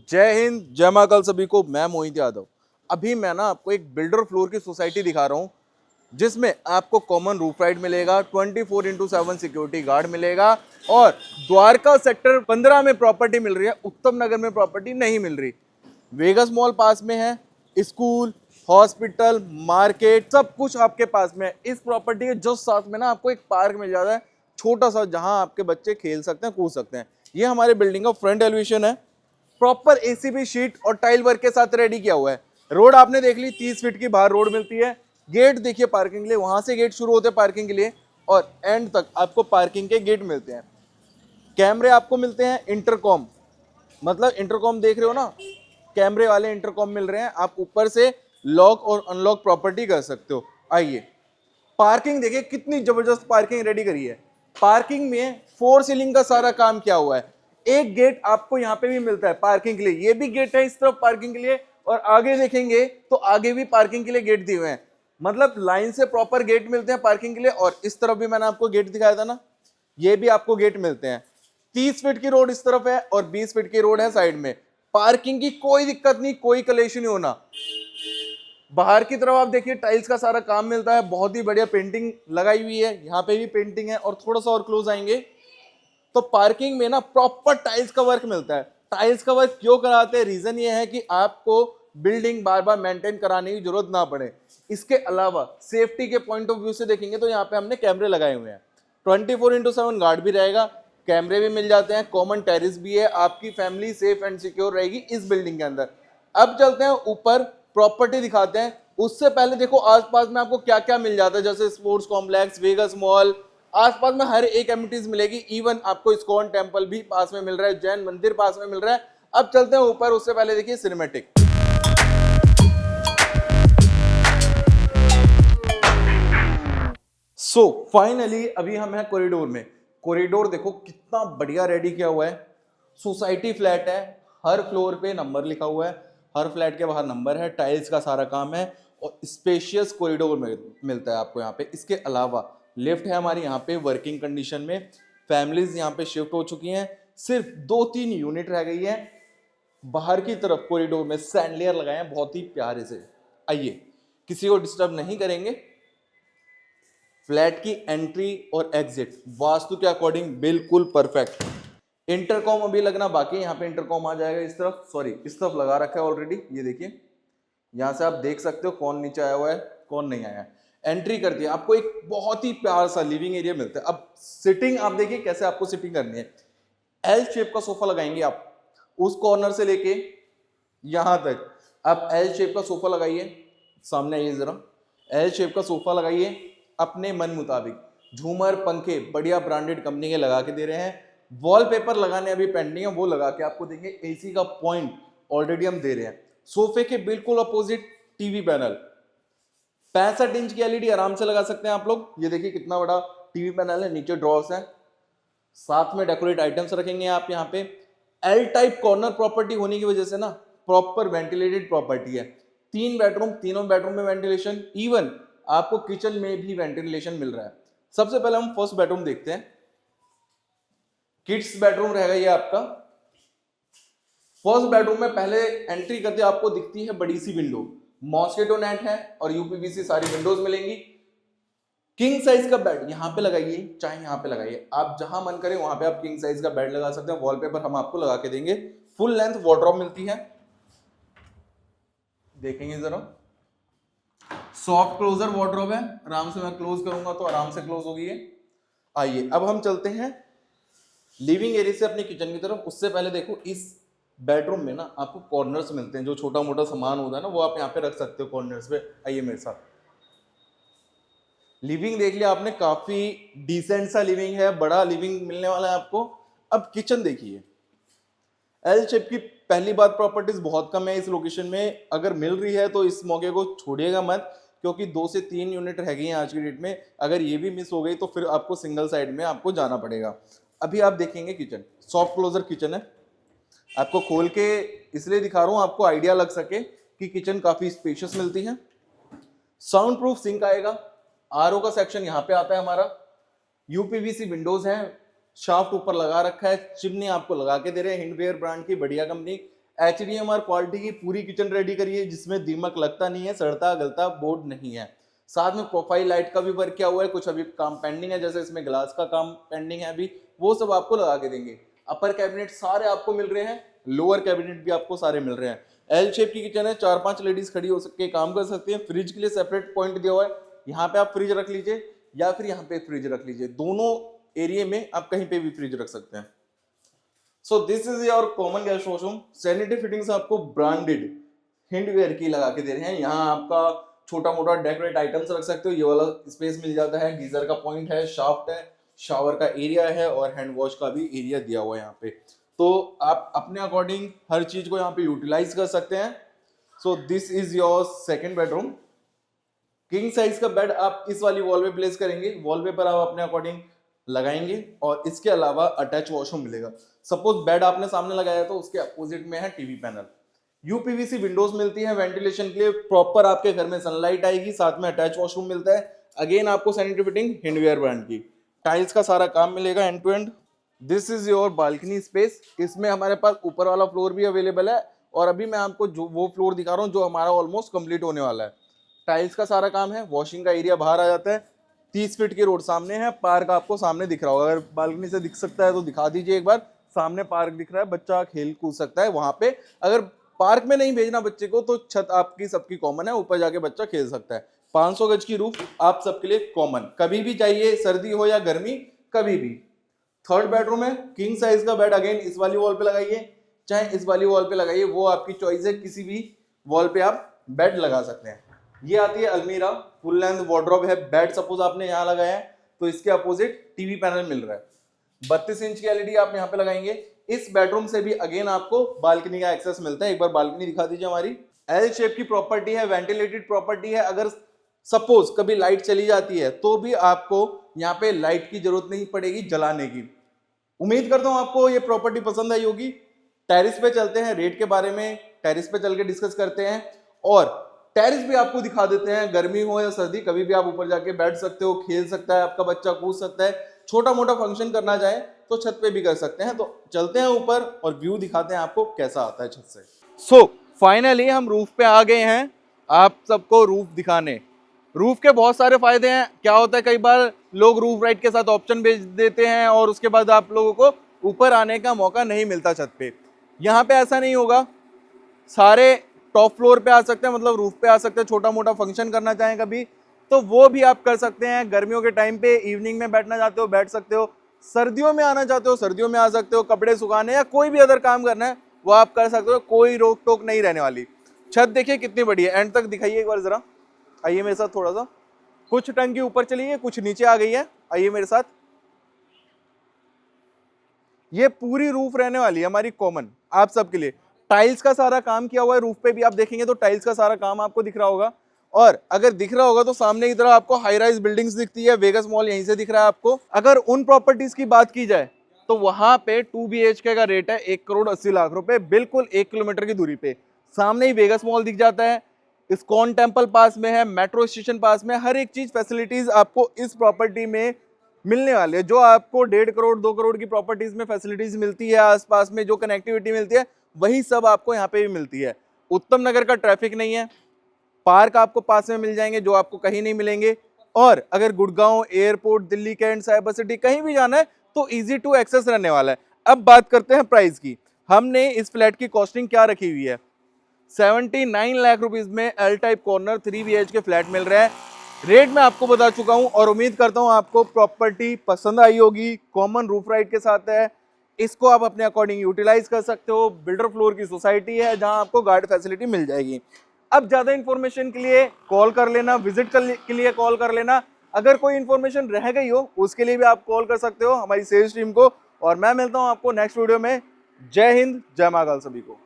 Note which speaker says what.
Speaker 1: जय हिंद, जय महाकाल सभी को। मैं मोहित यादव। अभी मैं ना आपको एक बिल्डर फ्लोर की सोसाइटी दिखा रहा हूँ जिसमें आपको कॉमन रूफ राइड मिलेगा, 24x7 सिक्योरिटी गार्ड मिलेगा और द्वारका सेक्टर 15 में प्रॉपर्टी मिल रही है, उत्तम नगर में प्रॉपर्टी नहीं मिल रही। वेगस मॉल पास में है, स्कूल, हॉस्पिटल, मार्केट सब कुछ आपके पास में है। इस प्रॉपर्टी के जस्ट साथ में ना आपको एक पार्क मिल जाता है छोटा सा, जहां आपके बच्चे खेल सकते हैं, कूद सकते हैं। ये हमारे बिल्डिंग का फ्रंट एलिवेशन है, प्रॉपर एसीबी शीट और टाइल वर्क के साथ रेडी किया हुआ है। रोड आपने देख ली, 30 फीट की बाहर रोड मिलती है। गेट देखिए पार्किंग के लिए, वहां से गेट शुरू होते हैं पार्किंग के लिए और एंड तक आपको पार्किंग के गेट मिलते हैं। कैमरे आपको मिलते हैं, इंटरकॉम, मतलब इंटरकॉम देख रहे हो ना, कैमरे वाले इंटरकॉम मिल रहे हैं। आप ऊपर से लॉक और अनलॉक प्रॉपर्टी कर सकते हो। आइए पार्किंग देखिए, कितनी जबरदस्त पार्किंग रेडी करी है। पार्किंग में 4 सीलिंग का सारा काम किया हुआ है। एक गेट आपको यहाँ पे भी मिलता है पार्किंग के लिए, ये भी गेट है इस तरफ पार्किंग के लिए, और आगे देखेंगे तो आगे भी पार्किंग के लिए गेट दिए हुए हैं। मतलब लाइन से प्रॉपर गेट मिलते हैं पार्किंग के लिए। और इस तरफ भी मैंने आपको गेट दिखाया था ना, ये भी आपको गेट मिलते हैं। 30 फीट की रोड इस तरफ है और 20 फीट की रोड है साइड में। पार्किंग की कोई दिक्कत नहीं, कोई कलेश नहीं होना। बाहर की तरफ आप देखिए टाइल्स का सारा काम मिलता है, बहुत ही बढ़िया पेंटिंग लगाई हुई है, यहाँ पे भी पेंटिंग है। और थोड़ा सा और क्लोज आएंगे तो पार्किंग में ना प्रॉपर टाइल्स का वर्क मिलता है। टाइल्स का वर्क क्यों कराते हैं, रीजन ये है कि आपको बिल्डिंग बार बार मेंटेन कराने की जरूरत ना पड़े। इसके अलावा सेफ्टी के पॉइंट ऑफ व्यू से देखेंगे तो यहाँ पे हमने कैमरे लगाए हुए हैं, 24x7 गार्ड भी रहेगा, कैमरे भी मिल जाते हैं, कॉमन टेरिस भी है। आपकी फैमिली सेफ एंड सिक्योर रहेगी इस बिल्डिंग के अंदर। अब चलते हैं ऊपर, प्रॉपर्टी दिखाते हैं। उससे पहले देखो आसपास में आपको क्या क्या मिल जाता है, जैसे स्पोर्ट्स कॉम्प्लेक्स, वेगस मॉल, आसपास में हर एक एमिनिटीज मिलेगी। इवन आपको इस्कॉन टेम्पल भी पास में मिल रहा है, जैन मंदिर पास में मिल रहा है। अब चलते हैं ऊपर, उससे पहले देखिए सिनेमैटिक। फाइनली अभी हम हैं कॉरिडोर में। कॉरिडोर देखो कितना बढ़िया रेडी किया हुआ है। सोसाइटी फ्लैट है, हर फ्लोर पे नंबर लिखा हुआ है, हर फ्लैट के बाहर नंबर है, टाइल्स का सारा काम है और स्पेशियस कॉरिडोर में मिलता है आपको यहाँ पे। इसके अलावा लिफ्ट है हमारी यहाँ पे वर्किंग कंडीशन में। फैमिलीज यहाँ पे शिफ्ट हो चुकी हैं, सिर्फ 2-3 यूनिट रह गई है। बाहर की तरफ कॉरिडोर में सैंडलेयर लगाए हैं बहुत ही प्यारे से। आइए, किसी को डिस्टर्ब नहीं करेंगे। फ्लैट की एंट्री और एग्जिट वास्तु के अकॉर्डिंग बिल्कुल परफेक्ट। इंटरकॉम अभी लगना बाकी है, यहाँ पे इंटरकॉम आ जाएगा इस तरफ, सॉरी इस तरफ लगा रखा है ऑलरेडी। ये देखिए, यहाँ से आप देख सकते हो कौन नीचे आया हुआ है, कौन नहीं आया है। एंट्री करती है, आपको एक बहुत ही प्यारा सा लिविंग एरिया मिलता है। अब सिटिंग आप देखिए कैसे आपको सिटिंग करनी है। एल शेप का सोफा लगाएंगे आप, उस कॉर्नर से लेके यहां तक आप एल शेप का सोफा लगाइए। सामने आइए जरा, एल शेप का सोफा लगाइए अपने मन मुताबिक। झूमर पंखे बढ़िया ब्रांडेड कंपनी के लगा के दे रहे हैं। वॉलपेपर लगाने अभी पेंडिंग है, वो लगा के आपको देंगे। एसी का पॉइंट ऑलरेडी हम दे रहे हैं। सोफे के बिल्कुल अपोजिट टीवी पैनल, 65 इंच की एलईडी आराम से लगा सकते हैं आप लोग। ये देखिए कितना बड़ा टीवी पैनल है, नीचे ड्रॉर्स है, साथ में डेकोरेट आइटम्स रखेंगे आप यहाँ पे। एल टाइप कॉर्नर प्रॉपर्टी होने की वजह से ना प्रॉपर वेंटिलेटेड प्रॉपर्टी है। 3 बेडरूम, तीनों बेडरूम में वेंटिलेशन, इवन आपको किचन में भी वेंटिलेशन मिल रहा है। सबसे पहले हम फर्स्ट बेडरूम देखते हैं। किड्स बेडरूम रहेगा ये आपका। फर्स्ट बेडरूम में पहले एंट्री करते आपको दिखती है बड़ी सी विंडो, मॉस्किटो नेट है और यूपीवीसी सारी विंडोज मिलेंगी। किंग साइज का बेड यहाँ पे लगाइए, चाहे यहाँ पे लगाइए, आप जहां मन करे वहां पे आप किंग साइज का बेड लगा सकते हैं। वॉलपेपर हम आपको लगा के देंगे। फुल लेंथ वार्डरोब मिलती है, देखेंगे जरा। सॉफ्ट क्लोजर वार्डरोब है, आराम से मैं क्लोज करूंगा तो आराम से क्लोज होगी ये। आइए अब हम चलते हैं लिविंग एरिया से अपनी किचन की तरफ। उससे पहले देखो इस बेडरूम में ना आपको कॉर्नर्स मिलते हैं, जो छोटा मोटा सामान होता है ना वो आप यहाँ पे रख सकते हो कॉर्नर्स पे। आइए मेरे साथ, लिविंग देख लिया आपने, काफी डिसेंट सा लिविंग है, बड़ा लिविंग मिलने वाला है आपको। अब किचन देखिए, एल शेप की पहली बात प्रॉपर्टीज बहुत कम है इस लोकेशन में, अगर मिल रही है तो इस मौके को छोड़िएगा मत, क्योंकि 2 से 3 यूनिट रह गई हैं आज की डेट में। अगर ये भी मिस हो गई तो फिर आपको सिंगल साइड में आपको जाना पड़ेगा। अभी आप देखेंगे किचन, सॉफ्ट क्लोजर किचन है। आपको खोल के इसलिए दिखा रहा हूं आपको आइडिया लग सके कि किचन काफी स्पेशियस मिलती है। साउंड प्रूफ सिंक आएगा, आरओ का सेक्शन यहाँ पे आता है हमारा, यूपीवीसी विंडोज हैं, शाफ्ट ऊपर लगा रखा है, चिमनी आपको लगा के दे रहे हैं, हिंडवेयर ब्रांड की बढ़िया कंपनी। HDMR क्वालिटी की पूरी किचन रेडी करी है, जिसमें दीमक लगता नहीं है, सड़ता गलता बोर्ड नहीं है। साथ में प्रोफाइल लाइट का भी वर्क किया हुआ है, कुछ अभी काम पेंडिंग है, जैसे इसमें ग्लास का काम पेंडिंग है अभी, वो सब आपको लगा के देंगे। अपर कैबिनेट सारे आपको मिल रहे हैं, लोअर कैबिनेट भी आपको सारे मिल रहे हैं। एल शेप की किचन है, 4-5 लेडीज खड़ी हो सकते काम कर सकती हैं। फ्रिज के लिए सेपरेट पॉइंट दिया हुआ है, यहाँ पे आप फ्रिज रख लीजिए या फिर यहाँ पे फ्रिज रख लीजिए, दोनों एरिया में आप कहीं पे भी फ्रिज रख सकते हैं। So this is your common guest washroom. Sanitary fittings आपको ब्रांडेड हिंडवेयर की लगा के दे रहे हैं। यहाँ आपका छोटा मोटा डेकोरेट आइटम्स रख सकते हो, ये वाला स्पेस मिल जाता है, गीजर का पॉइंट है, शाफ्ट है, शावर का एरिया है और हैंड वॉश का भी एरिया दिया हुआ है यहाँ पे। तो आप अपने अकॉर्डिंग हर चीज को यहाँ पे यूटिलाइज कर सकते हैं। So this is your second bedroom. King size का बेड आप इस वाली वॉल पे प्लेस करेंगे, वॉलपेपर आप अपने अकॉर्डिंग लगाएंगे और इसके अलावा अटैच वॉशरूम मिलेगा। सपोज बेड आपने सामने लगाया तो उसके अपोजिट में है टीवी पैनल। यूपीवीसी विंडोज मिलती है वेंटिलेशन के लिए, प्रॉपर आपके घर में सनलाइट आएगी, साथ में अटैच वॉशरूम मिलता है। अगेन आपको सैनिटरी फिटिंग हिंडवेयर ब्रांड की, टाइल्स का सारा काम मिलेगा end to end. This is your balcony space. इसमें हमारे पास ऊपर वाला फ्लोर भी अवेलेबल है और अभी मैं आपको जो वो फ्लोर दिखा रहा हूँ जो हमारा ऑलमोस्ट कंप्लीट होने वाला है। टाइल्स का सारा काम है, वॉशिंग का एरिया बाहर आ जाता है, 30 फीट की रोड सामने है, पार्क आपको सामने दिख रहा होगा, अगर बालकनी से दिख सकता है तो दिखा दीजिए एक बार। सामने पार्क दिख रहा है, बच्चा खेल कूद सकता है वहां पे। अगर पार्क में नहीं भेजना बच्चे को तो छत आपकी सबकी कॉमन है, ऊपर जाके बच्चा खेल सकता है। 500 गज की रूफ आप सबके लिए कॉमन, कभी भी चाहिए, सर्दी हो या गर्मी कभी भी। थर्ड बेडरूम है, किंग साइज का बेड अगेन इस वाली वॉल पे लगाइए चाहे इस वाली वॉल पे लगाइए, वो आपकी चॉइस है, किसी भी वॉल पे आप बेड लगा सकते हैं। ये आती है अलमीरा, फुल लेंथ वार्डरोब है। बेड सपोज आपने यहाँ लगाया है तो इसके अपोजिट टीवी पैनल मिल रहा है, 32 इंच की एलईडी आप यहाँ पे लगाएंगे। इस बेडरूम से भी अगेन आपको बालकनी का एक्सेस मिलता है, एक बार बालकनी दिखा दीजिए हमारी। एल शेप की प्रॉपर्टी है, वेंटिलेटेड प्रॉपर्टी है, अगर सपोज कभी लाइट चली जाती है तो भी आपको यहाँ पे लाइट की जरूरत नहीं पड़ेगी जलाने की। उम्मीद करता हूँ आपको ये प्रॉपर्टी पसंद आई होगी। टेरिस पे चलते हैं, रेट के बारे में टेरिस पे चल के डिस्कस करते हैं और टेरिस भी आपको दिखा देते हैं। गर्मी हो या सर्दी कभी भी आप ऊपर जाके बैठ सकते हो, खेल सकता है आपका बच्चा, कूद सकता है, छोटा मोटा फंक्शन करना चाहे तो छत पे भी कर सकते हैं। तो चलते हैं ऊपर और व्यू दिखाते हैं आपको कैसा आता है छत से। सो फाइनली हम रूफ पे आ गए हैं, आप सबको रूफ दिखाने। रूफ के बहुत सारे फायदे हैं। क्या होता है कई बार लोग रूफ राइट के साथ ऑप्शन भेज देते हैं और उसके बाद आप लोगों को ऊपर आने का मौका नहीं मिलता छत पे। यहाँ पे ऐसा नहीं होगा, सारे टॉप फ्लोर पे आ सकते हैं, मतलब रूफ पे आ सकते हैं। छोटा मोटा फंक्शन करना चाहें कभी तो वो भी आप कर सकते हैं। गर्मियों के टाइम पे इवनिंग में बैठना चाहते हो बैठ सकते हो, सर्दियों में आना चाहते हो सर्दियों में आ सकते हो, कपड़े सुखाने या कोई भी अदर काम करना है वो आप कर सकते हो, कोई रोक टोक नहीं रहने वाली। छत देखिए कितनी बड़ी है, एंड तक दिखाइए एक बार जरा, आइए मेरे साथ थोड़ा सा। कुछ टंकी ऊपर चली है, कुछ नीचे आ गई है, आइए मेरे साथ। ये पूरी रूफ रहने वाली है हमारी कॉमन आप सबके लिए। टाइल्स का सारा काम किया हुआ है, रूफ पे भी आप देखेंगे तो टाइल्स का सारा काम आपको दिख रहा होगा। और अगर दिख रहा होगा तो सामने की तरफ आपको हाई राइज बिल्डिंग्स दिखती है, वेगस मॉल यहीं से दिख रहा है आपको। अगर उन प्रॉपर्टीज की बात की जाए तो वहां पे 2 BHK का रेट है 1,80,00,000 रुपए, बिल्कुल 1 किलोमीटर की दूरी पे। सामने ही वेगस मॉल दिख जाता है, इस्कॉन टेम्पल पास में है, मेट्रो स्टेशन पास में, हर एक चीज फैसिलिटीज आपको इस प्रॉपर्टी में मिलने वाले है। जो आपको 1.5 करोड़ 2 करोड़ की प्रॉपर्टीज में फैसिलिटीज मिलती है, आसपास में जो कनेक्टिविटी मिलती है वही सब आपको यहाँ पे भी मिलती है। उत्तम नगर का ट्रैफिक नहीं है, पार्क आपको पास में मिल जाएंगे जो आपको कहीं नहीं मिलेंगे। और अगर Gurgaon airport, Delhi cantt, cyber city कहीं भी जाना है तो इजी टू एक्सेस रहने वाला है। अब बात करते हैं प्राइस की। हमने इस फ्लैट की कॉस्टिंग क्या रखी हुई है, 79 लाख रुपीज में L type corner 3 BHK flat मिल रहा है। रेट मैं आपको बता चुका हूं और उम्मीद करता हूं आपको प्रॉपर्टी पसंद आई होगी। कॉमन रूफ राइट के साथ है, इसको आप अपने अकॉर्डिंग यूटिलाइज कर सकते हो। बिल्डर फ्लोर की सोसाइटी है जहां आपको गार्ड फैसिलिटी मिल जाएगी। अब ज्यादा इंफॉर्मेशन के लिए कॉल कर लेना, विजिट के लिए कॉल कर लेना। अगर कोई इंफॉर्मेशन रह गई हो उसके लिए भी आप कॉल कर सकते हो हमारी सेल्स टीम को। और मैं मिलता हूं आपको नेक्स्ट वीडियो में। जय हिंद, जय महाकाल सभी को।